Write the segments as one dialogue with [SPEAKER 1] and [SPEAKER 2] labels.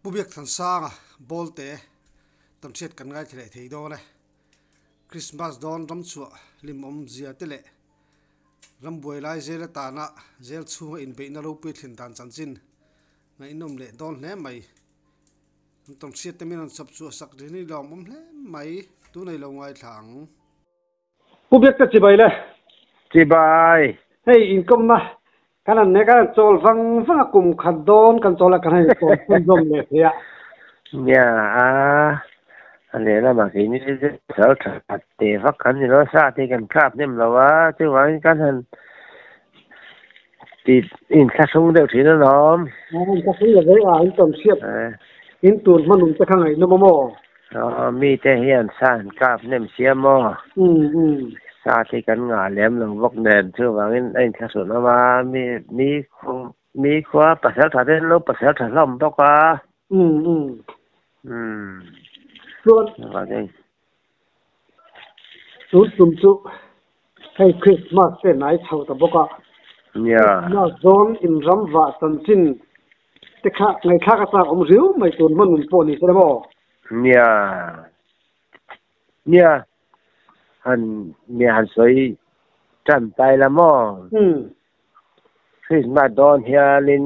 [SPEAKER 1] ผู้เบียกทันสร้างบอลเตะตำเช็ดกันง่ายที่ไหนที่โดนเลยคริสต์มาสโดนรำชัวลิมเจียติเล่รำบวยไล่เจลตานะเจลชัวอินไปนรกปิดหินตันจันจินไงนุ่มเล่โดนแหนไหมตำเช็ดแต่ไม่นอนสับชัวสักทีนี่ลองแหนไหมตัวในลงไว้ถังผู้เบียกจะจีบเลย
[SPEAKER 2] จีบ
[SPEAKER 1] เฮ้ยอินคอมนะกันนั่นเนี่ยกันโจลฟังกุมขัดโดนกันโจลกันให้โจลเป็นดมเลย
[SPEAKER 2] เนี่ยอันนี้เรามาที่นี่จะเราถัดเตะฟักกันที่เราทราบที่กันคาบเนี่ยเราว่าที่ว่ากันทันติดอินคัสงเดียวที่นั่นน้อง
[SPEAKER 1] อินคัสงอย่างไรอินต้นเสียบอินตูนมันนุ่มจะข้างไหนนุ่มมั่ว
[SPEAKER 2] มีแต่เฮียนสานคาบเนี่ยเสียมอซาที่กันงานแหลมหลงวกแดนชื่อว่าไอ้ข้าสุนมามีขวาปัสสาวะเดินลบปัสสาวะล้มตกว่า
[SPEAKER 1] ส่วน
[SPEAKER 2] ว่าไง
[SPEAKER 1] จุดให้คริสต์มาสเป็นไหนเท่าแต่บอกว่า
[SPEAKER 2] เนี่ย
[SPEAKER 1] น่าโดนอินรำว่าตันจินแต่ข้าในข้ากระซ่าอมริ้วไม่ตุนมันนุ่มปนี่ใช่ไหม
[SPEAKER 2] เนี่ยหันสวยจันไปละมั่งขึ้นมาโดนเฮียลิน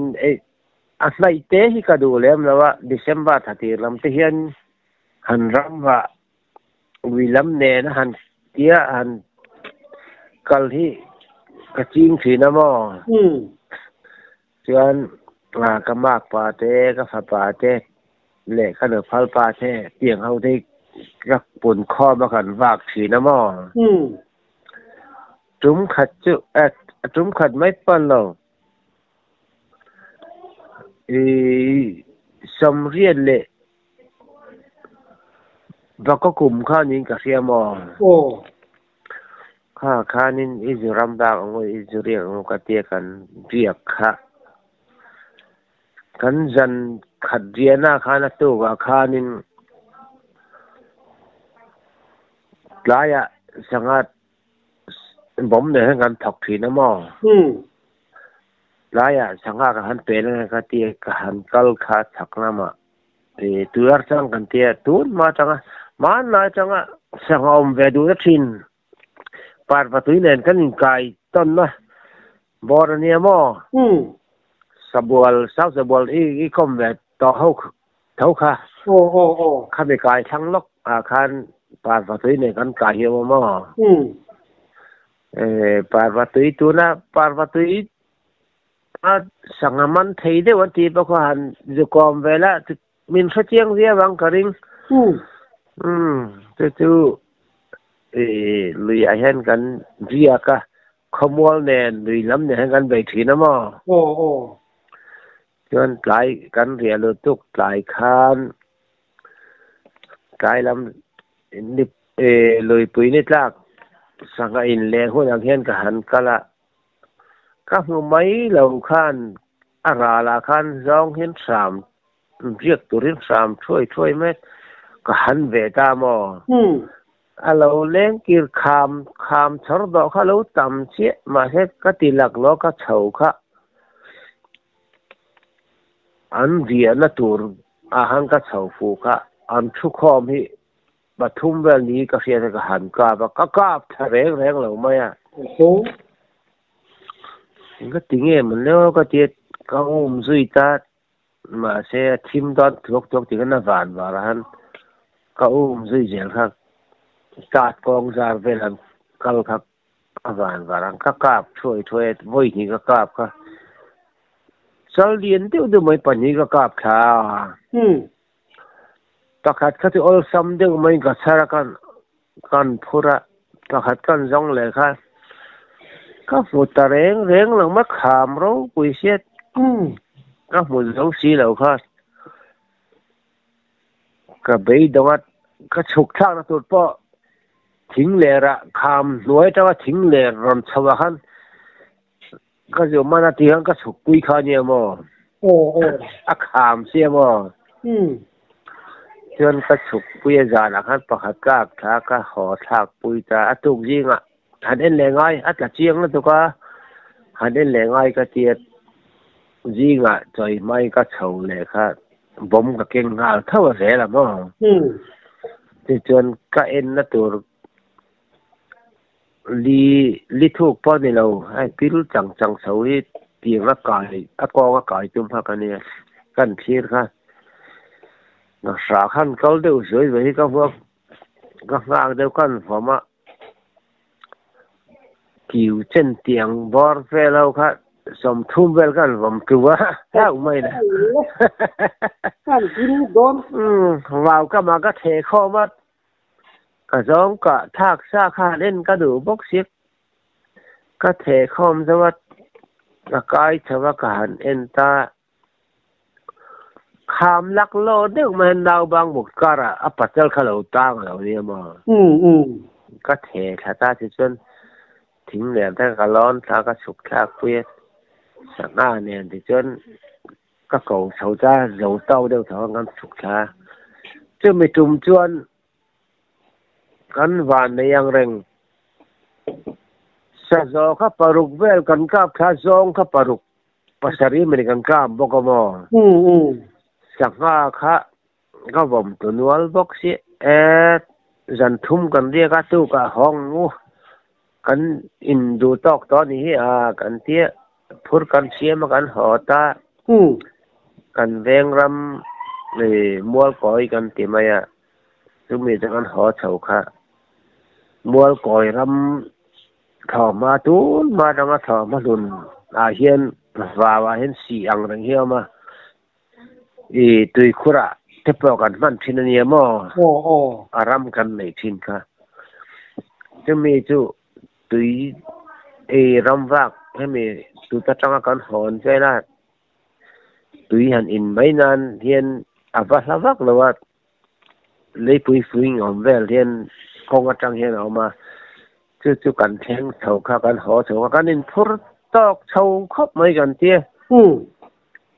[SPEAKER 2] อะไรเตะที่กระดูเล่มแล้วว่าเดือนบาทที่ลำเทียนหันรำว่าวิลำเนนหันเตี้ยหันกัลที่กระจิงสีน้ำมั่งส่วนก็มากป่าเตะก็ฝาป่าเตะเละขนมพัลป่าเตะเปียงเขาได้รักปุ่นข้อมาขันวากสีน้ำมั่งจุ้มขัดจุ้มขัดไม่ปั้นเราสมเรียนเละบางก็กลุ่มข้านินกับเสียมอข้านินอิจรำดาของอิจเรียงกับเตียกันเรียกข้ากันจันขัดเรียนาข้านัตัวกับข้านินหลายสังกัดผมเนี่ยให้กันถกถีน้ำมอหลายสังกัดกันหันเป็นกันเตียกันหันกัลขาถักน้ำมาตัวจังกันเตียตูนมาจังมันน่าจังสังอมเวดูทินปาร์ประตูเนี่ยกันไก่ต้นนะบอร์เนียมอสบวลสาวสบวลอีคอมเวต่อเขาเท่าค่ะข้าไปไก่ทั้งล็อกอาคารปาร์ประตูเนี่ยกันไก่เยอะมอปาร์ประตูตัวนะปาร์ประตูสังมันไทยเดวันที่พวกเขาหันจะกอมเวลามินสเชียงเรียบังกริงจู่ลุยเห็นกันเรียกะขมวลเนนลุยล้ำเนี่ยกันไปถีน้ำมอจนหลายกันเรียลุตุกหลายคันหลายล้ำนิบลุยปุยนิดลากสังอินเล่หัวนักเห็นกันหันกันละก็หัวไม่เหล่าคันอาราลาคันร้องเห็นสามเรียกตัวเรียกสามช่วยไหมก็หันเวตามอเราเล่นกีร์คำชรดอกเขาเราต่ำเชี่ยมาเฮ็ดก็ตีหลักล้อก็เฉาค่ะอันเดียนตัวอาหารก็เฉาฟูค่ะอันชุกข้อมีปฐุมเวลนี้ก็เสียแต่ก็หันกาบก็กาบแรงเราไหมก็ติงเงี้ยมันแล้วก็เจ็ดก็สุยตามาเสียทิมตอนทุกติกันน่าหวานว่ารันก็สุยเจลครับกาดกองจารเวลันกัลครับหวานว่ารันก็กาบช่วยวุ้ยนี่ก็กาบค่ะสัลเดียนเดี๋ยวดูไม่ปัญญ์ก็กาบข้าตะขัดเขาที่อลซัมเดี๋ยวไม่ก็สารกันพูระตะขัดกันจ้องเลยค่ะก็ฝูตะเร่งหลังมาขามเราปุยเสียก็หมุนสองสีแล้วค่ะก็ไปดังว่าก็ฉุกช่างนะตัวพ่อทิ้งเลยละขามรวยแต่ว่าทิ้งเลยรอนชาวฮันก็จะมานาทีฮันก็ฉุกปุยข้าเนี่ยมั้งขามเสียมั้งจนก็ฉุกปุยจานละฮันประคัดกากท้าก็ห่อทากปุยตาตุกยิงหันเอ็นแรงไงจะเจียงแล้วตัวก็หันเอ็นแรงไงก็เจียดยิงจอยไม่ก็เฉาเลยค่ะ บ่มก็เก่งหาเท่าเสียละบ่ที่จนก็เอ็นนะตัวลีทุกป้อนนี่เราให้พิรุจังเสาที่เตียงละกายกองละกายจุ่มพักกันเนี่ยกันพีรค่ะนักสาขันเขาเดียวสวยไปก็พวกก็งานเดียวกันผมกิวเช่นเตียงบอร์เฟลเราค่ะสมทุ่มเวลกันผมคือว่าแล้วไม่นะ
[SPEAKER 1] กันกินโดน
[SPEAKER 2] ว่าวก็มาก็เทข้อมาก็ร้องก็ทากซาคาเล่นก็ดูบกเสียก็เทข้อมสวัสดิ์กายชาวการเอ็นตาคำลักโลดเด็กมันดาวบางบุกการะอัปเจลขลุ่ยตั้งเหล่านี้มาก็เทขาตาที่จนทิ้งเหลี่ยมแต่ก็ร้อนถ้าก็สุกถ้าเปียสักหน้าเนี่ยที่จนก็เก่าเสาจ้าเสาเต้าเดียวเท่ากันสุกท้าจะไม่จุ่มจวนกันหวานในยังเร่งสะโจข้าปรุกเวลกันกับข้าซองข้าปรุกภาษารีมันกันข้ามบกมอสักหน้าข้าก็บ่มตัวนวลบกสิจันทุ่มกันเรียกตู้กับห้องงูกันอินดูตอกตอนนี้กันเตี้ยพูดกันเสียมากันหอตากันเร่งรำเลยมัวก่อยกันตีมาซึ่งมีแต่กันหอเฉาค่ะมัวก่อยรำถอมาตูนมาดังถอมาลุนเฮียนว่าเห็นสีอังรังเฮียมาตุยคุระเทปกันมันพินเนียมอารำกันในทินค่ะจะมีจู่ตุยรำวักให้มีตุตะจังกันหอนใจละตุยหันอินไม่นานเฮียนอาบัสวักเลยว่าเลยปุยฟุ้งอมเวลเฮียนคงกระจังเฮียนออกมาจู่กันแทงเถาข้ากันหอเถากันอินพุทตอกเถาครบไม่กันเตี้ย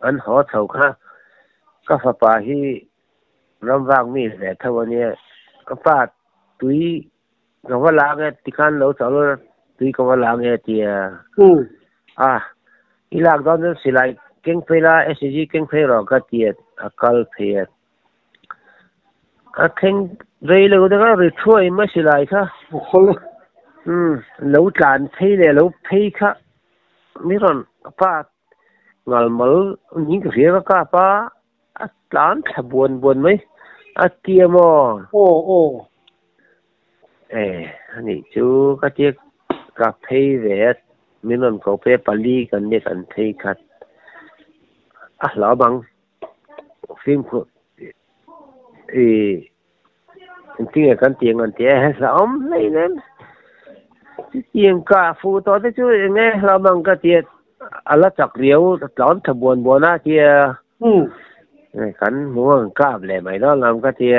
[SPEAKER 2] อันหอเถาข้าก็ฝาป่าที่รำวักมีแต่เท่าวันนี้ก็ฟาดตุยก็ว่าล้างติการเราสาวตุยก็ว่าล้างเตียอีหลักตอนนั้นสิไลเก่งเพล่าSGเก่งเพล่าก็เตียกัลเพลเก่งเรื่อยเลยก็เรื่อยช่วยไม่สิไลค่ะเราจานเพลเลยเราเพลค่ะไม่รอนป้างาลยิ่งเสียก็ป้าจานขบวนไหมเตียมนี่จูก็เจ๊กับเพย์เวทมีนนเขาเพย์ปาลีกันเนี่ยกันเพย์คัดหล่อบังฟิล์มก็จริงๆกันเตียงกันเตี้ยสอมเลยนั่นเตียงกาฟูต่อที่ช่วยยังไงหล่อบังก็เตี้ยอะไรจักเรียวตอนขบวนบัวหน้าเตี้ยกันหัวกาบเลยไหมน้องลำก็เตี้ย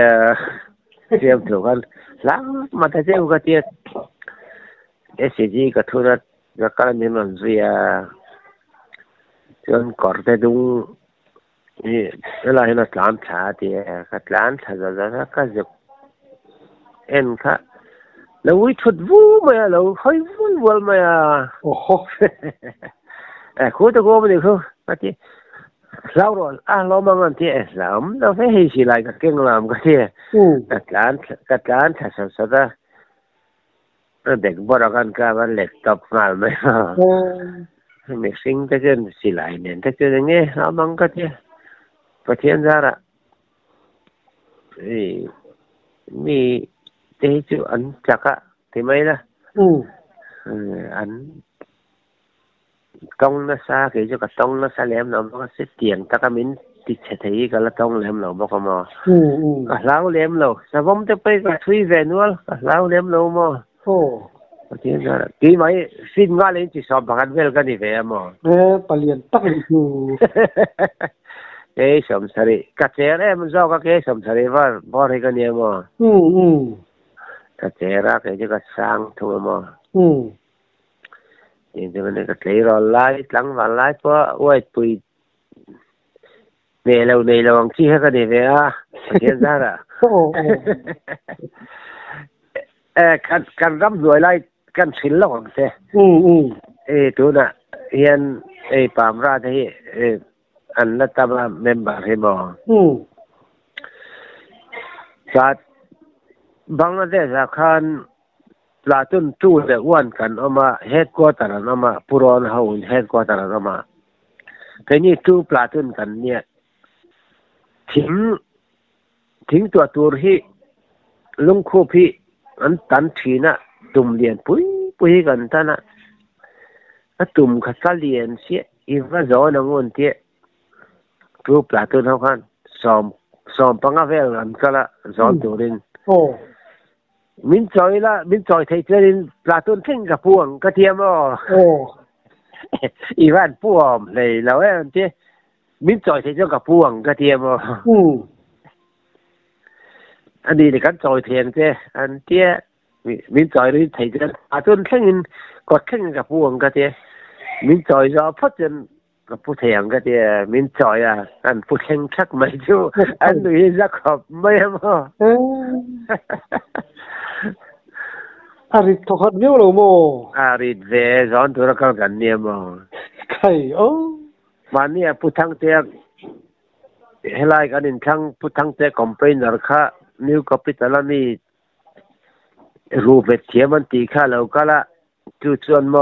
[SPEAKER 2] เตรียมถูกกันล้างมาแต่เจ้าก็เตี้ยSG ก็ทุรักก็มีมันเสียจนก่อนแต่ดุงนี่เวลาเห็นหลานชาเตี้ยก็หลานชาจะก็จะเอ็นค่ะแล้ววิชุดวูมาแล้วค่อยวุ่นมาโอ้โหคู่ตะโกนไปดิคู่ก็ที่เราเราบางอันที่เราไม่ให้สิไลก็เก่งลำก็ที่กัดล้านถ้าสุดเด็กบริการการเล็กตบงานไหมมิกซิ่งก็จะสิไลเนี่ยก็จะอย่างเงี้ยเราบางก็ที่ประเทศจาระมีเจ้าจุอันจักรที่ไม่ละอันต้องน่าซาคือจะก็ต้องน่าซาเลี้ยมเราก็เสียเตียงตะกมินติดเฉยๆก็ละต้องเลี้ยมเราบอกมาเราเลี้ยมเราสมมติไปกับทวีเวนวลเราเลี้ยมเรามาประเทศนั้นกี่ไหมสิ้นงานเลยที่สอบประกันเวลกันนี่เว้ยมา
[SPEAKER 1] ปเลียนตักอยู่
[SPEAKER 2] สมศรีกัจเจริญมันเจ้าก็สมศรีว่าบ่ได้กันเนี่ยมากัจเจริญก็จะก็สร้างทั่วมานี่จะมันก็เลยรอไล่หลังวันไล่เพราะว่าปุยเนี่ยเราบางทีให้กันนี่เว้ยเห็นได้ละการรับรวยไล่กันศิลป์ของเสียตัวน่ะเห็นปามราชที่ อันละตามาเมมเบอร์ให้บ่สัตบังละเดชคันปลาตุนจูเดอ้วนกันออกมาเฮดควอเตอร์ออกมาปุรอนเฮาเฮดควอเตอร์ออกมาแต่นี่จูปลาตุนกันเนี่ยทิ้งตัวที่ลุงคู่พี่อันตันทีน่ะตุ่มเลียนปุยกันท่าน่ะตุ่มขัดเลียนเสียอีว่าจอนงวนเตี้ยจูปลาตุนเฮาคันซ้อมปังอาเวลกันก็ละจอนตัวเรนมินจอยไทยเจริญปลาตุนขึ้นกับพวงกระเทียมอีว่านพ่วงเลยเราเอ้เตี้ยมินจอยไทยเจ้ากับพวงกระเทียมอันนี้ในการจอยเทียนเจ้อันเตี้ยมินจอยหรือไทยเจ้าปลาตุนขึ้นกดขึ้นกับพวงกระเทียมมินจอยจะพัดจนกับผู้เทียงกระเทียมมินจอยอันผู้เทียงชักไม่ชูอันนี้จะขอบไม่มา
[SPEAKER 1] อาริดทอดเนี้ยเราโม
[SPEAKER 2] อาริดเวจอนตัวเรากันเนี่ยโม
[SPEAKER 1] ใคร
[SPEAKER 2] วันนี้ผู้ทั้งเจ้าเฮลัยกันอินทั้งผู้ทั้งเจ้าคอมเพลนนร์ค่ะนิวคาปิตาลามีรูปเทียมันตีข้าเราก็ละจุดส่วนโม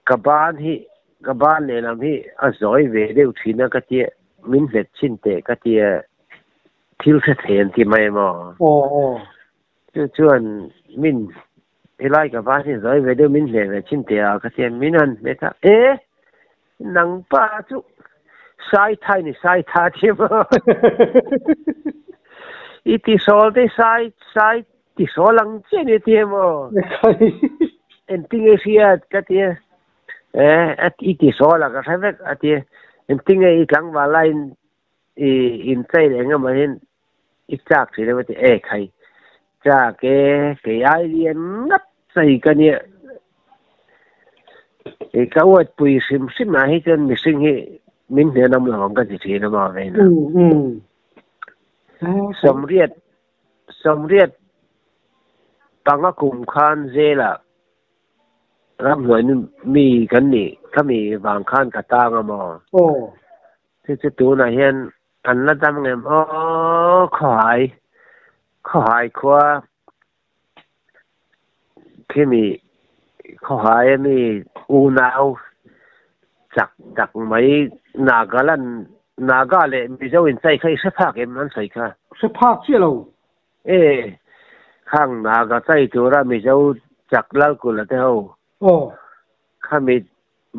[SPEAKER 2] กับบ้านเนี่ยนะพี่อาศัยเวเดียวที่นั่นก็เจ้ามินเล็ดชินเตก็เจ้าทิลเสถียรที่ไม่โมชวนมินเฮลัยกับบ้านที่อาศัยเวเดียวมินเล็ดชินเตก็เจ้ามินันเมตานังป้าจุสายไทยนี่สายทาที่มาอีที่สอลได้สายที่สอลังเจนี่ที่มาเอ็นติ้งเอเชียก็ที่อีที่สอละก็ใช่ไหมก็ที่เอ็นติ้งอีกหลังว่าไลน์อินใจเลยงั้นมาเห็นอีกจากสิเลยว่าที่ใครจากแกไอเรียนนับใส่กันเนี่ยเขาว่าปุยซิมมาให้จนมิสิ่งที่มินเนี่ยนำหลงกันสิทีนะมาเลยนะสมเรียดปังกุมคานเจล่ะรับหน่วยนึงมีกันนี่ถ้ามีบางคานกระตางมาที่จะตัวไหนเห็นอันละจำเงินขายคว้าที่มีขายมีอูนาวจักไหมนากาเลยมีเจ้าอินใจใครเสื้อผ้าเก็บมันใส่ค่ะ
[SPEAKER 1] เสื้อผ้าเชี่ยเรา
[SPEAKER 2] ข้างนากาใจตัวเรามีเจ้าจักเล่ากุลเท่าข้ามี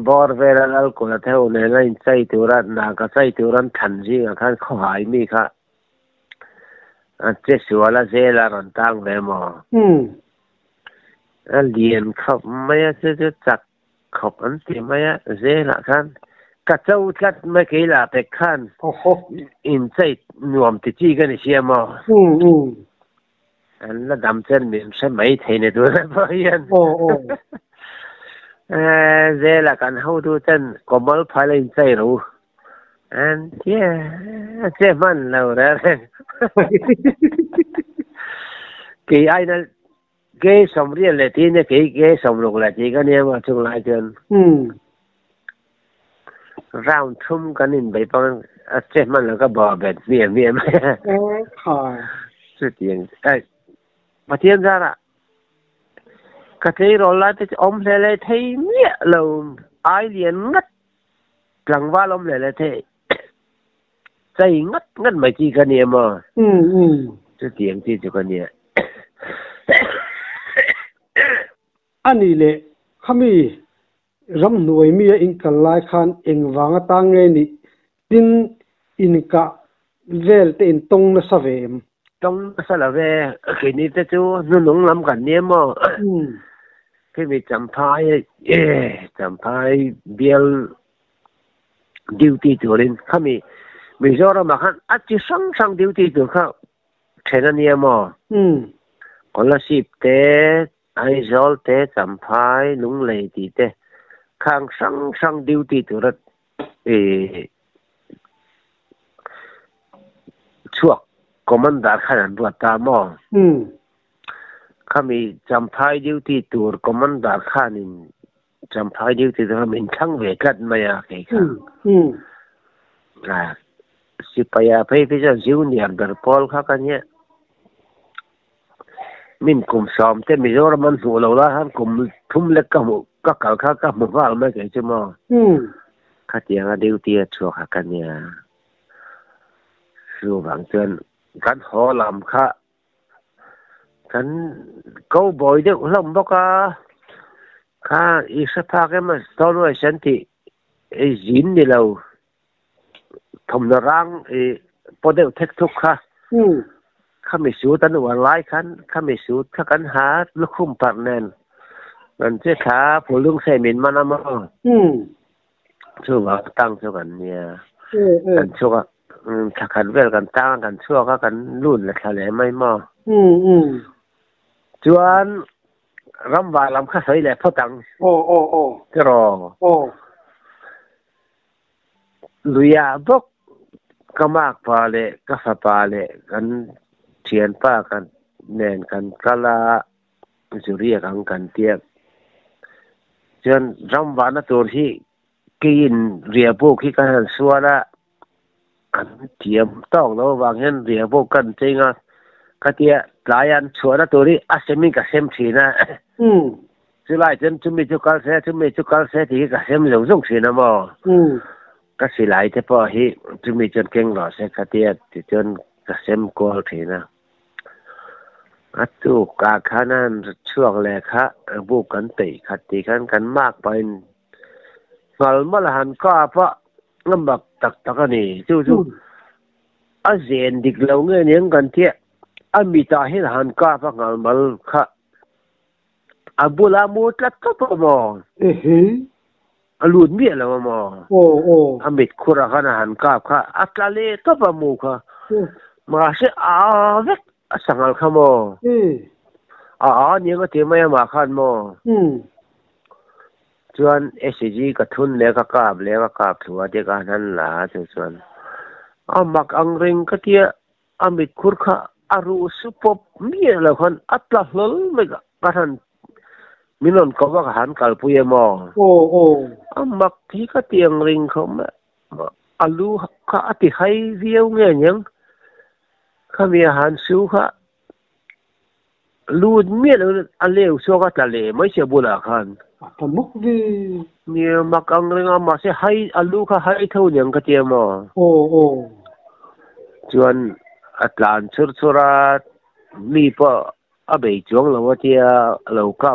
[SPEAKER 2] บอร์เวลาเล่ากุลเท่าในนั้นอินใจตัวเรานากาใจตัวเราทันจริงข้างขายมีค่ะเจ้าสัวละเจลารันตังเวมเรียนขับไม่จะจักขับอันที่ไม่เจละกันกระเจ้ากัดไม่กี่ลาเป็กขันอินใจหน่วมติจีกันเชียมาอันละดำเส้นเหมือนใช่ไหมเทนตัวนั้นพอยันเจละกันเขาดูเส้นก็มัลพายอินใจรู้อันที่เจ้มันเราเลยกี่ไอ้นั่นเกยสมเรียนเลยที่เนี่ยเกยสมลงเลยที่ก็เนี่ยมาช่วงหลายเดือนร่างทุ่มกันนินไปป้องเจ็บมันแล้วก็บอกแบบเมียไหม
[SPEAKER 1] ค่ะ
[SPEAKER 2] สุดยังมาเทียนซะละก็ที่เราไล่ที่อมเลยที่เนี่ยเราไอเลียนงัดกลางว่าลมเลยที่ใจงัดไม่กี่กันเนี่ยมาสุดยังที่จุกันเนี่ย
[SPEAKER 1] อันนี้เลยเขามีรำหน่วยมีอินกันลายคันเองวางตั้งเงินนี่ดินอินกะเวลเต็นตรงนัสเวม
[SPEAKER 2] ตรงนัสเวคืนนี้จะจูนุ่งลำกันเนี่ยมั้งที่มีจำพายจำพายเบียลดิวตี้ตัวเองเขามีจอร์มาคันอาจจะสั่งดิวตี้ตัวเขาแค่นั้นเนี่ยมั้งคนละสิบเตะไอจอลเตะจำพายลุงเลยตีเตะข้างสั่งดิวตี้ตัวรัดช่วงคอมมานดาร์ขนาดตัวตามองข้ามีจำพายดิวตี้ตัวคอมมานดาร์ขานิน จำพายดิ้วที่ทำเป็นทั้งเวกัดมาอยากให้ค่ะสิไปอาไปพิจารณาจิวเนี่ยเดอร์พอลค่ะกันเนี่ยมินกุมซ้อมแต่ไม่รู้ว่ามันหัวเราละฮันกุมทุ่มเล็กก็มุก็เก่าค่ะก็มุว่าไม่เก่งใช่ไหมข้าเตียงดิ้วเตี้ยชัวค่ะกันเนี่ยสู้บางเดือนกันหอลำค่ะกันเขาบ่อยเด็กลำบอกค่ะอีสภาพแกมันตอนวันฉันที่ไอ้ยินนี่เราทำนรังพอเด็กเทคทุกค่ะข้าไม่สู้ตันวันไล่ขันข้าไม่สู้ถ้ากันหาลูกคุ้มปักแน่นมันเจ้าขาผู้ลุงใส่หมิ่นมันนะมั้งช่วงตั้งช่วงกันเนี่ยกันช่วงถ้ากันเวลกันตั้งกันช่วงก็กันรุ่นละทะเลไม่มอจวนรำว่าลำข้าใส่แหละพ่อตังจะรอลุยาบกก็มากพอเลยก็ฝาพอเลยกันเทียนป้ากันแน่นกันกะลาจุเรียกันเตียกจนรำว่านะตัวที่กินเรียบุกที่กันสัวละกันเทียมต้องแล้ววางเงินเรียบุกกันจริงอ่ะก็เตียหลายอันชัวนะตัวนี้อาเซมิกับเซมทีนะจุไลจนจุมีจุกาเสที่กับเซมหลงส่งทีนะบ่ก็สิหลายแต่พอที่จุมีจนเก่งหล่อเสก็เตียจนกับเซมกอลทีนะอัตตุกาขานั้นช่วงแรกค่ะบุกกันตีขัดตีกันมากไปงอลมาละหันก็เพราะลำบากตักนี่จู่อาเซียนดิกเราเงี้ยยังกันเที่ยอามีตาให้หันก็เพราะงอลมาค่ะอาบุลามูตละก็พออาลุนเมียแล้วมออามิดคุระขันหันก็ค่ะอัตลาเลก็พอมูค่ะมาเสียเวกสังกัลขโมนี่ก็เที่ยวไม่มาขันโมจวนSG ก็ทุนแล้วก็กราบถือว่าเด็กนั้นล่ะจวนมักอังเริงก็เที่ยมิดคุรค่ะอารูสุปบมีแล้วคนอัตลาหลไม่ก็ท่านมินนก็ว่าหันกัลปุยมอมักที่ก็เตียงริงเขาอาลูค่ะอติให้เรียวเงี้ยยังข้ามีอาหารสู้ค่ะลูดเมียเลยอันเลวชัวก็ทะเลไม่ใช่บุญอาคันทำมุกดีเนี่ยมักอังเริงมาเสียให้อาลูค่ะให้เท่ายังก็เตียมจวนอัตลานสุรามีปะอาเบยจวงเราว่าเที่ยเรากล้า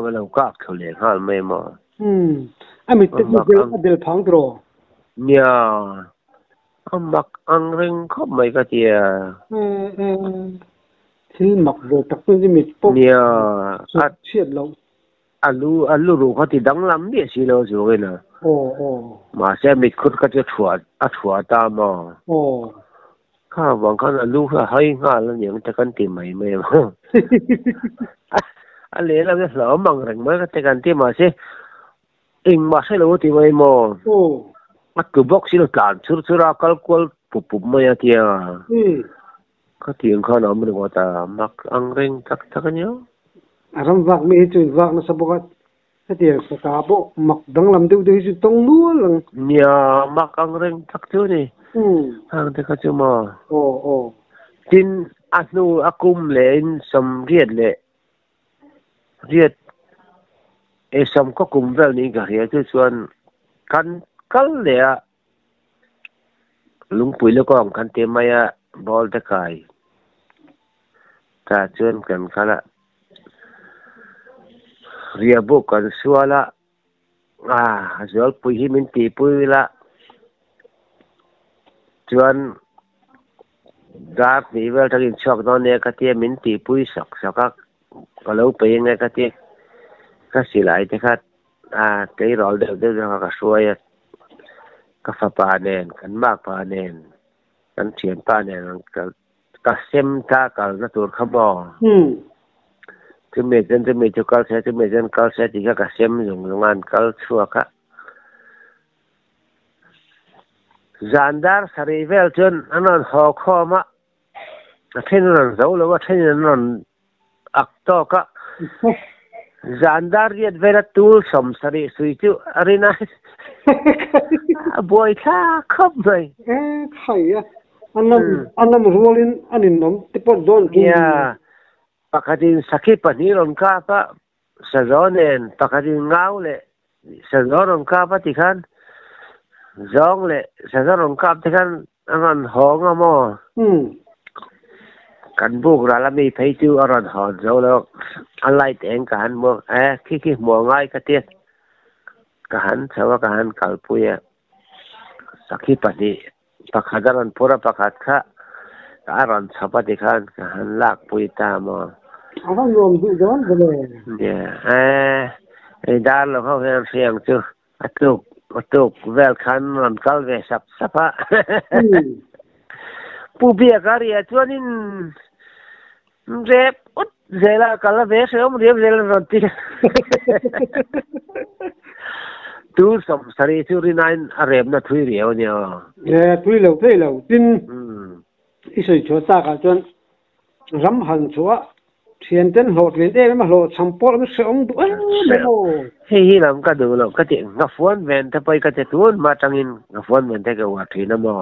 [SPEAKER 2] เขาเลยฮะไม่มา
[SPEAKER 1] มิตรเดลพังโตร
[SPEAKER 2] เนี่ยมักอังเริงเขาไม่ก็เที่ย
[SPEAKER 1] ที่มักเดลตักตัวที่มิตรปุ๊บ
[SPEAKER 2] เนี่ย
[SPEAKER 1] เชียดเรา
[SPEAKER 2] อาลูรู้เขาที่ดังลำเนี่ยสิเราสูงเลยนะมาเสียมิตรคนก็จะถั่วตามมาข้าหวังเขาลูกให้งานแล้วอย่างจะกันตีใหม่ไม่มาอะไรเราจะสอนบางแห่งมันก็จะกันตีมาสิเองมาใช่เราตีไม่มามันก็บอกสิเราการสุราคัลกวลปุบไม่ยาเทียก็ที่องเขาหนอมันก็ตามักอังเริงทักกันเนาะ
[SPEAKER 1] รำวักมีจุดวักนะสบกัดเทียสกาโบมักดังลำดูจุดตรงนู้น
[SPEAKER 2] เนี่ยมักอังเริงทักเท่านี้ทางที่เขาจะมาจินอันนู้อากุมเล่นสมเรียดสมก็กุมเวลนี้ก็เรียกส่วนกันเลยลุงปุ๋ยแล้วก็กันเตมายาบอลตะไคร้ถ้าชวนกันเขาละเรียบุกกันสัวละส่วนปุ๋ยหิมินตีปุ๋ยละจวนดาบนี่เวลาที่ชอบตอนนี้ก็เที่ยมินตีปุ๋ยสักก็เล่าไปยังไงก็เที่ยก็สิหลายแต่ก็ที่เราเดินก็ช่วยก็ฟ้าป่าแนนกันมากป่าแนนกันเฉียนป่าแนนก็เซ็มตากันนะตัวขบจะมีจุกเสียที่ก็เซ็มอยู่งานก็ชัวร์ค่ะZandar Sarivel John Anan Hokoma Tenan Zola Tenan Aktoka Zandar yet vera tool som sari suitu arena boy tha khop mai
[SPEAKER 3] khai anam rolin anin nom tipot don
[SPEAKER 2] ya pakadin sakhi paniron ka pa sazonen pakadin ngaule sazoron ka pa tikhan zong le sazoron ka tikhan angan honga mo kan buk ra mi phei chu aron hon zo lo alai teng kan mo ki mo ngai ka tiet kan chawa kan kalpuya sakhi pani pakhadaran pura pakhat kha aron chapa dikhan kan lak pui ta mo
[SPEAKER 3] awan nom du don bele
[SPEAKER 2] ya dar lo ho hen siang chu atuk vel khan ron kal ve sapa pu bia garia chuanin rep ut zela kala ve sem rep zela ronti tu som sari chu rinain arem na thui riau ne
[SPEAKER 3] thui lo tin isoi chota ka chon ram han chua thian ten hlot len te ma hlot sampol ma seong du
[SPEAKER 2] hi lam ka du lo ka ti nga phone ven ta pai ka te tun ma tangin nga phone ven te ka wa thi na mo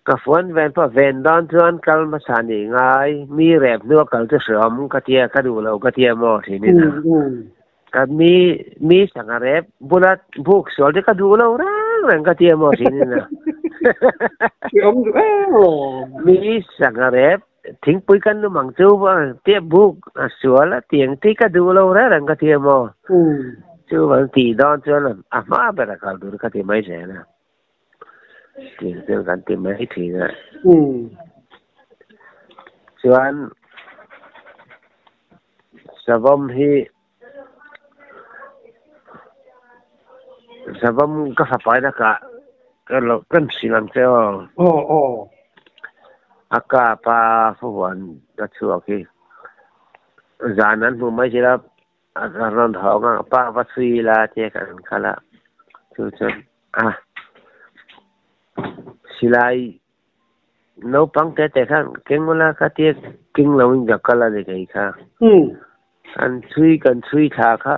[SPEAKER 2] ka phone ven pa ven dan chuan kal ma sani ngai mi rep nu kal te som ka tia ka du lo ka tia mo thi ni na ka mi sanga rep bulat buk sol te ka du lo rang ka tia mo thi ni na mi sanga rep thing pui kan nu mang chu ba te buk suala tieng ti ka du lo rang ka tia mo chu ban ti don chuan ma ba ra kal du ka ti mai se na tiền tiêuกันtiền mấy thì nè chuan savam ka sapai na ka lo kan silam cheo aka pa fuan da chuo ki zanan mu mai jira ron ho nga pa va sui la che kan khala chu chuan silai no pang te khan kengola ka te king lawing da kala de kai kha an chui tha kha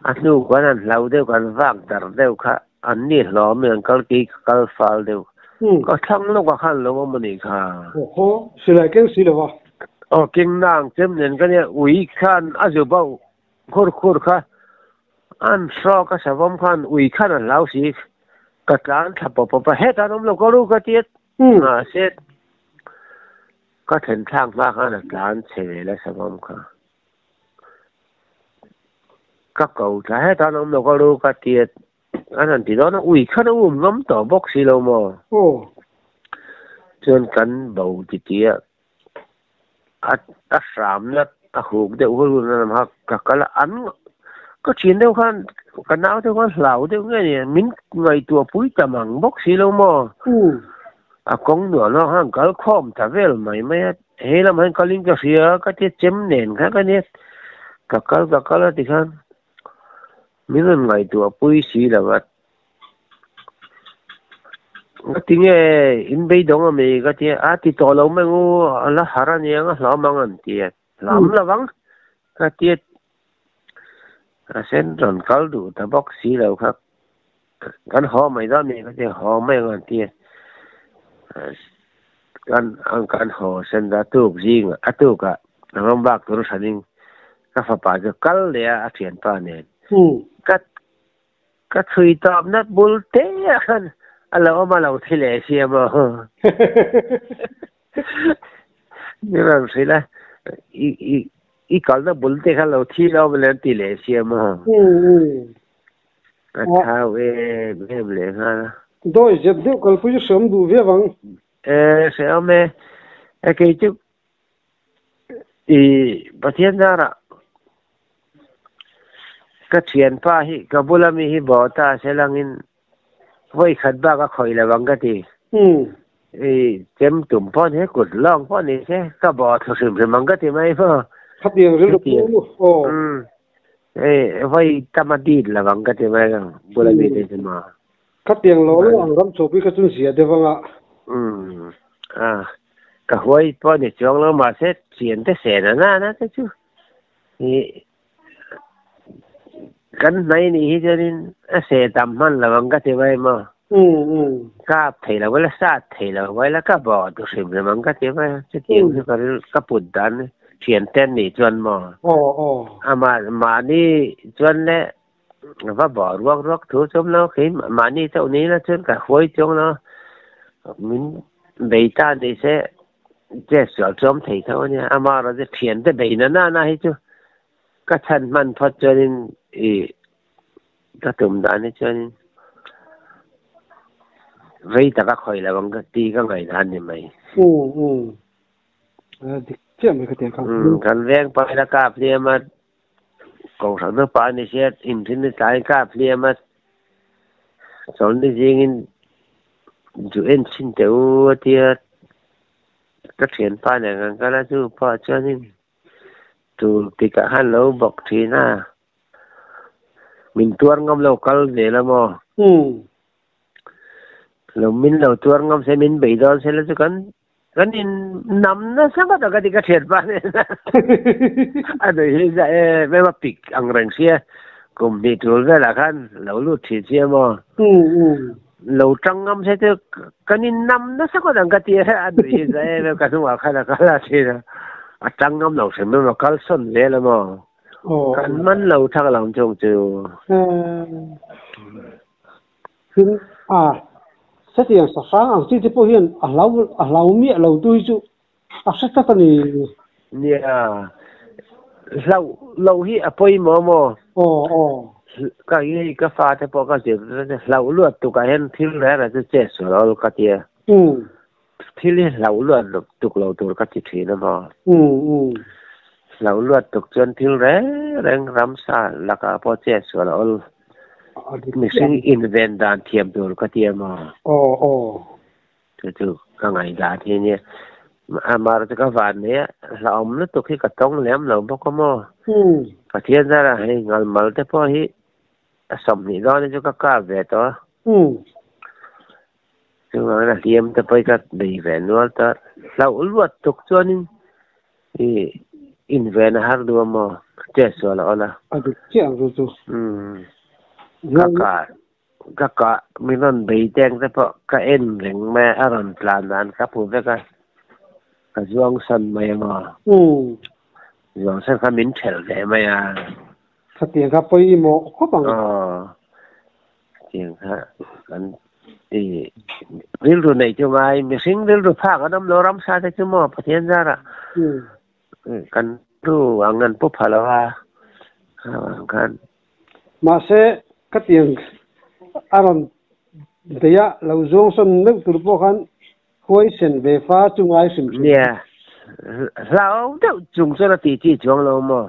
[SPEAKER 2] anu kan lau de kan wak dar de kha an ni lo men kal ki kal fal de ko thang lo ka khan lo mo ni kha
[SPEAKER 3] silai ken silo wa
[SPEAKER 2] king nang chem nen ka ne ui khan azu bau khur kha an so ka savam khan ui khan lau si katlan thapa pa heta nom lo ko ka tiet set ka then thang ma khan tlan che la samam kha ka kau tha heta nom lo ko ka tiet anan ti don ui khan ngom to box si lo mo chon kan bau ti tia at ram na a huk de hu na ma ka kala an có chuyện đâu khan cái não đâu có lão đâu nghe nè mình ngày tua pui tamang bốc xí lâu mò con nữa nó hàng cái khom thà về mày mấy hay là mấy cái linh cái phía cái tiết chém nền cái nét cái là thì khan mình là ngày tua pui xí là vậy cái tiếng in bây đông mà cái tiếng thì to lâu mấy ngô là hara nhang là mang ăn tiệt lắm là vắng cái tiết sen ron kal du ta box si lo kha kan ho mai da me ka ho mai ngan ti kan ho sen da tu jing atu ka rom bak tu saning ka fa pa jo kal le a thian pa ne ka thui top nat bul te khan alo ma lo thile sia mo ni ran sila I kal da bulte kha lo thi lo belen ti le sia ma tha we ble ha
[SPEAKER 3] doi jeb de kal pu som du ve wang
[SPEAKER 2] se ame ke chu pathian dara ka thian pa hi ka bulami hi bota selangin voi khat ba ka khoi la wang ka ti chem tum pon he kut long pon ni se ka bo thu sim mang ka ti mai pho
[SPEAKER 3] khắp tiền rất là cool
[SPEAKER 2] vai tamadid là vắng cái gì vậy bữa nay biết thế mà
[SPEAKER 3] khắp tiền lỗ là làm số bị cái chuyện gì đấy vâng ạ
[SPEAKER 2] cái huay po này chọn nó mà sẽ chuyển tới xe nó na thế chứ กันไหนนี่จะนี่เสตามมันระวังก็จะไว้มาก็เทแล้วเวลาซาเทแล้วไว้แล้วก็บอกตัวสิบระวังก็จะไว้จะเกี่ยงก็ปุ่นดันเขียนเต้นนี่จวนมามานี่จวนเนี่ยว่าบอกรวกถูกจมแล้วขึ้นมานี่เจ้านี้แล้วจนกับหวยจงแล้วมันใบตาดีเสียเจ๊สาวจอมไทยเขาเนี่ยมาเราจะเขียนแต่ใบนั้นน่าให้จูก็ทันมันพอจนก็ตุ่มด่านนี่จนเรื่อยแต่ก็คอยแล้วบางทีก็ไงด่านนี่ไหม
[SPEAKER 3] เชื่อไหมครับเดี๋ยว
[SPEAKER 2] กันแรงไปแล้วกาเพลียมากองสังเกตปานนี่เสียอินทินใจกาเพลียมาสอนที่จริงจูเอ็นชินเตอเทียก็เขียนป้ายอย่างนั้นก็แล้วจูพอเจ้านี่ตูติกะฮันเราบอกทีน่ามินตัวงอมเราคัลเดลมอเรามินเราตัวงอมเซมินใบดอนเซลจุกันอินนำนะสังกัดก็ติกะเขียนป้ายเนี่ยอันนี้จะไม่ว่าปิกอังเริงเสียกลุ่มนี้ตัวก็ละกันเราลูดทีเสียมอเราจังงำเสียเจอกันอินนำนะสักคนก็ตีอันนี้จะเราก็ต้องว่าใครละกันละทีนะจังงำเราเสร็จแล้วก็ส่งเลยละมั้งกันมันเราทักหลังจงจู
[SPEAKER 3] คือเสียงสักครั้งที่พวกเห็นเราเมียเราดูจูสักตอนนี้
[SPEAKER 2] เนี่ยเราที่อภัยหมอก็ยี่ก็ฟ้าแต่พอก็เจ็บเราเลือดตุกเห็นที่แรกเราจะเจ็บส่วนเราก็เตี้ยที่เรียกเราเลือดตุกเราตัวก็จิตทีนะมั้งเราเลือดตุกจนที่แรงรำซาแล้วก็พอเจ็บส่วนเราไม่ใช่อินเวนดานเทียมตัวก็เตี้ยมั้งถูกก็ไงด่าทีนี้มาเราจะก็วันนี้เราเอามันตุกที่กระต้องแหลมเราบอกก็มั้งประเทศนั้นให้งานมาแต่พอที่สมนิดอนนี่ก็กล้าเวทซึ่งว่าเรียมแต่ไปก็ดีแวนว่าแต่เราลวดตกจนนี่อินเวนหาดูมั้งเจ๊สวนเราละ
[SPEAKER 3] เจ้ารู้
[SPEAKER 2] ก็มีนั่นใบแดงแต่พอก็เอ็นเหลงแม่อารมณ์ปลานั้นครับผมแล้วก็ช่วงสั้นไม่มาช่วงสั้นก็มิ้นเฉลได้ไหม
[SPEAKER 3] ถ้าเตียงครับไปหมอเขาบัง
[SPEAKER 2] จริงฮะกันเรื่องรุ่นไหนจะมาไม่สิ่งเรื่องรุ่นภาคก็น้ำเรารำซาแต่จะมอประเทศนั้นกันรู้ว่าเงินปุ๊บพาแล้วว่ากัน
[SPEAKER 3] มาเสก็เตียงอารมณ์เดียเราจงสนนึกตัวพวกกันคุยเส้นเวฟ้าจุงไอสิม
[SPEAKER 2] เนี่ยเราเดี๋ยวจุงสระตีจีจวงเราหมอ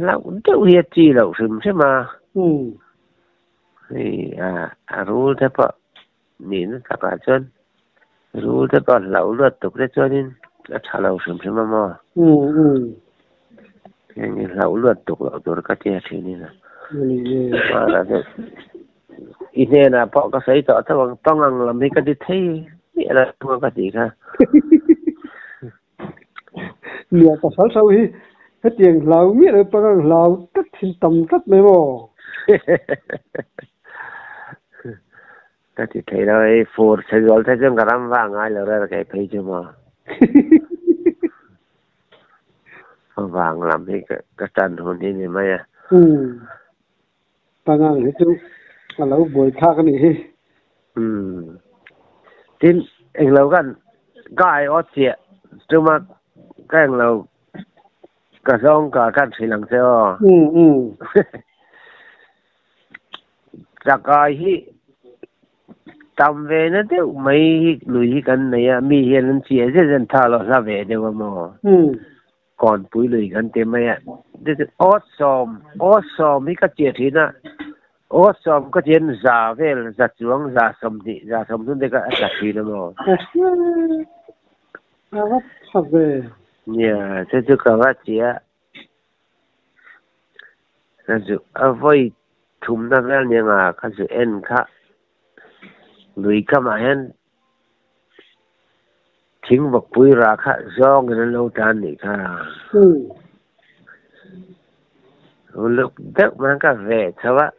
[SPEAKER 2] เราเดี๋ยวเฮียจีเราสิมใช่ไหมนี่รู้แต่พอนี่นะกับอาจารย์รู้แต่ก่อนเราเลือดตกได้จนนี่ถ้าเราสิมใช่ไหมหมออย่างนี้เราเลือดตกเราตัวก็เจ๊ทีนี่นะมาแล้วอีเนี่ยนะพอก็ใส่ต่อถ้าว่าต้องอังลำนี้ก็ได้ที่นี่อะไรตัวก็ดีค่ะ
[SPEAKER 3] เนี่ยแต่สาวๆที่ก็เตียงเรามีอะไรปะกันเราตัดทิ้งต่ำตัดไม่หมด
[SPEAKER 2] ก็ที่ไทยเราโฟร์ใช้ยอลถ้าจังกระรำว่างง่ายแล้วเราแค่ไปจุ่มวางลำนี้ก็จันทร์คนที่นี่ไหม
[SPEAKER 3] ปะงั้นให้จุเราบ่อยท่ากันนี่
[SPEAKER 2] ที่เองเรากันก็ไอออสเซียจะมาแกล้งเรากระซ่องกับกันสีหลังเสียจากไอ้ที่ทำเวนั่นเดี๋ยวไม่ลุยกันเนี่ยมีเห็นเสียจะท่าเราซาเวเดี๋ยวมั้งก่อนปุ้ยลุยกันเต็มไหมเดี๋ยวออสซอมนี่ก็เจียทีนะออสซอมก็เจนซาเวลซาจวงซาสมดีซาสมดุลเด็กก็ทีนะมั้งเนี่ยจะก็ว่าเจียนั่นจะเอาไว้ทุ่มนั่นแล้วเนี่ยข้าจะเอ็นข้าลุยข้ามาเห็นทิ้งบอกปุยราคาจ้องกันแล้วจานนี่ค่ะ lúc đó mà cả về sao á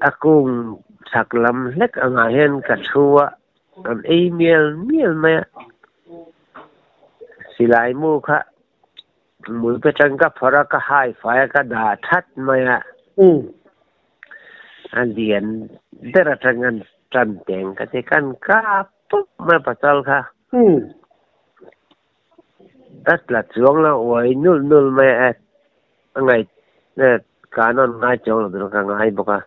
[SPEAKER 2] akung sạc lâm lek ang ahen cả chua an email mail mà silai mu kha mui pe chang ka phara ka hai fa ka da that mà an dian dera changan tran teng ka te kan ka pop ma patal kha tất là chuông là ôi nul nul mà ngày cả non ngay chỗ là được cả ngày bọc à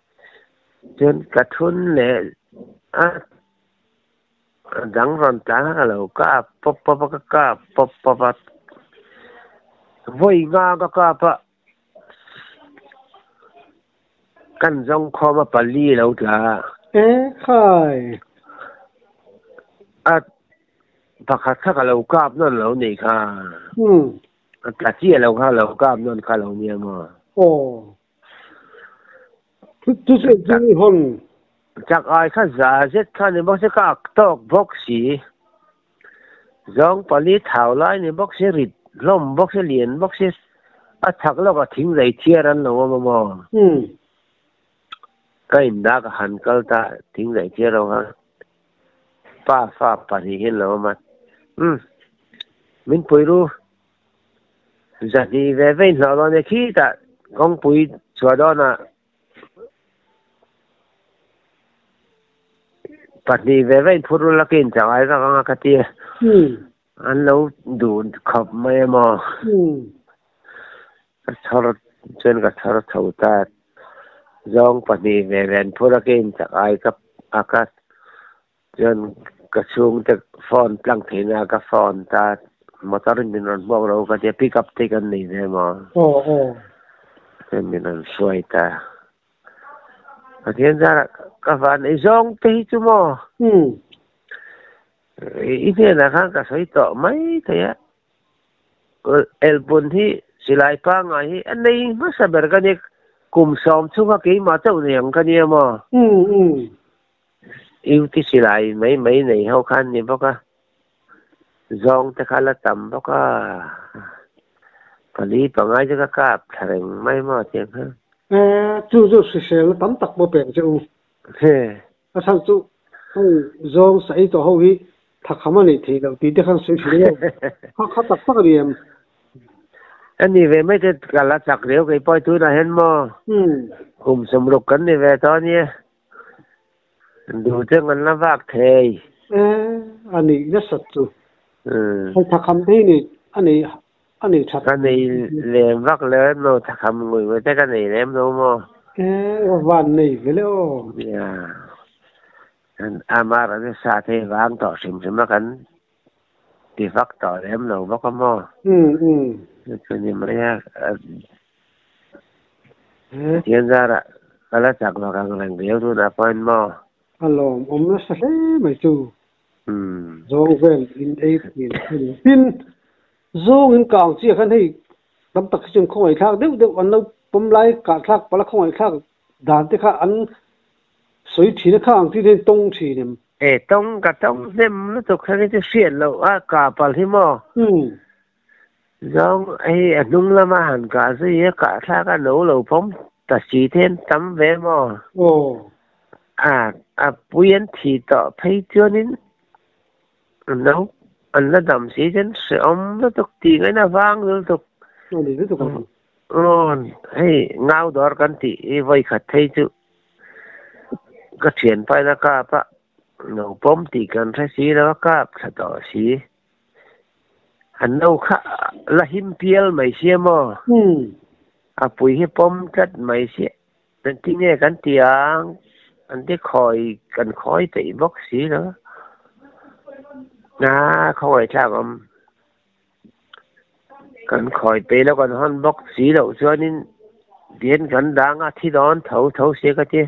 [SPEAKER 2] trên cả thôn này à đắng ron cá là cá pop pop cá pop pop vui nga cá pa căn dòng kho mà pali lâu là
[SPEAKER 3] khai
[SPEAKER 2] à bạc khát cả lâu cá non lâu này kha cả chia lâu kha lâu cá non kha lâu nhiều mà
[SPEAKER 3] tu sẽ đi hôn
[SPEAKER 2] chắc ai khá giả rất khá nên bác sẽ các tóc bốc xí dòng pali thảo lại nên bác sẽ rịt lom bác sẽ liền bác sẽ chắc là có thính dậy chia rắn lâu mà cái đó cái hàn cơ ta thính dậy chia đâu ha pa pha pali hin lâu mà mình bồi ru giờ đi về về nào đó này khi ta con bồi cho đó na bắt đi về về phụ nữ là kinh chẳng ai ra cái tia anh lâu đủ khập mày mà thao trên cái thao ta dòng bắt đi về về phụ nữ kinh chẳng ai cái trên cái xuống cái phone lăng thế nào cái phone ta mà ta đến mìnhบอกเราcái tia pick up take anh này thế mà trên mình xoay ta hiện ra các bạn ấy dòng tí chứ mà ít là khang cả sấy tọ mấy thế á album thì chỉ lại pa ngày anh ấy mất sao bờ cái này cùng xóm chung cái mà châu này cái này mà yêu thì chỉ lại mấy mấy này hao khăn như bác à dòng thì khá là tầm bác à phải đi bằng ai cho các cặp thành mấy mà tiền hơn
[SPEAKER 3] chú sẽ là tấm tắc bộ bèn chú sang chú dòng sấy tổ hậu hi thật không anh thì đầu tiên khăn suy nghĩ khá tắc tắc đi em
[SPEAKER 2] anh đi về mấy cái là chặt điếu cái bôi túi là hết mà cùng sum lục cấn đi về đó nhé đủ cho ngân là vác thề
[SPEAKER 3] anh ấy rất sạch chú thật không thế này anh ấy thật
[SPEAKER 2] anh ấy làm vác lớn mà thật không người với cái này làm đâu mà
[SPEAKER 3] van này cái đó
[SPEAKER 2] amar anh sa thế vang tỏ sim sim mà cần thì vác tỏ làm đâu vác mà cho nên mà hiện ra là cái là chắc là càng làm điều thôi là phải mà
[SPEAKER 3] alo nó sẽ mấy chú dòng về in đây pin dòng in càng chỉ khăn thì tấm tắc chung không ai khác đều anh nó bấm lại cả khác và là không ai khác đàn thì khác anh suy chỉ nó khác thì nên tông chỉ niệm
[SPEAKER 2] tông cả tông nem nó tục cái cái xiên lâu cả bao nhiêu mà dòng ấy đúng là mà hẳn cả gì cả khác cái nấu lâu phong ta chỉ thêm tấm vé mà buôn thì tỏ thấy chưa nên nấu anh là đầm sĩ chân sẽ ông nó tục thì cái nào vang rồi tục hey ngao đó cái thì vậy khát thấy chứ cái chuyện phải là cả pa nấu bom thì cần phải xí đó cả thật đó xí anh nấu khá là hiếm piel mấy xí mà bùi hiếp bom chất mấy xí nên tí nghe cái tiếng anh thấy khỏi cần khói tẩy bóc xí đó không phải sao cần khỏi tẩy nó còn hơn bóc xí đâu cho nên điên gần đang thì đón thấu xí cái chứ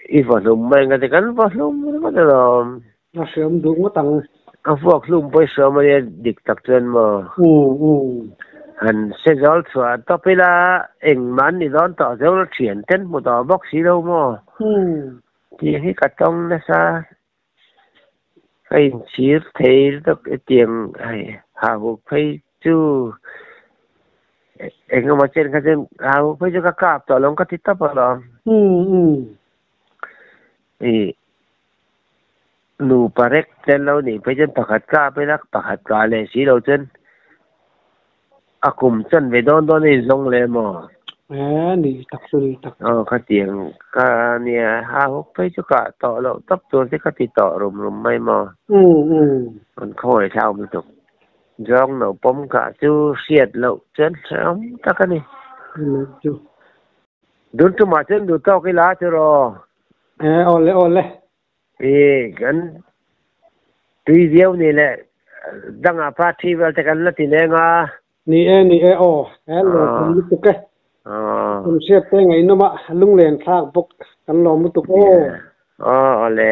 [SPEAKER 2] ít vào lùm mình cái gần vào lùm nó có được rồi
[SPEAKER 3] nó sớm đúng mất tăng
[SPEAKER 2] vào lùm bây giờ mà địch tập chân mà anh sẽ nói chuyện tập là anh man đi đón tỏ dấu nó chuyển tên một tỏ bóc xí đâu mà thì cái cả trong nó sao cái chỉ thấy được cái tiền hạ hụt phải chú anh mà trên cái trên áo phải cho các cặp tỏ lòng các thiết tập vào đó nụ parek trên lâu nỉ phải chân pakat ka phải lắc pakat ka lệ xí lâu chân akum chân về đón đón đi rong lệ mò
[SPEAKER 3] nỉ tắc suri tắc
[SPEAKER 2] cái tiếng cái nè ha hốc phải cho cả tỏ lâu tập tuần sẽ các tí tỏ rùm may mò còn khỏi sao mới tục rong nấu bông cả chú xiết lâu chân sống tắc cái này đúng chú mà chân đủ tao cái lá cho rồi
[SPEAKER 3] ole
[SPEAKER 2] kan tui viau ni le danga party vel te kan lati le nga
[SPEAKER 3] ni lo kum tu ke kum se te ngai no ma lung len thak bok kan lo mu tu
[SPEAKER 2] le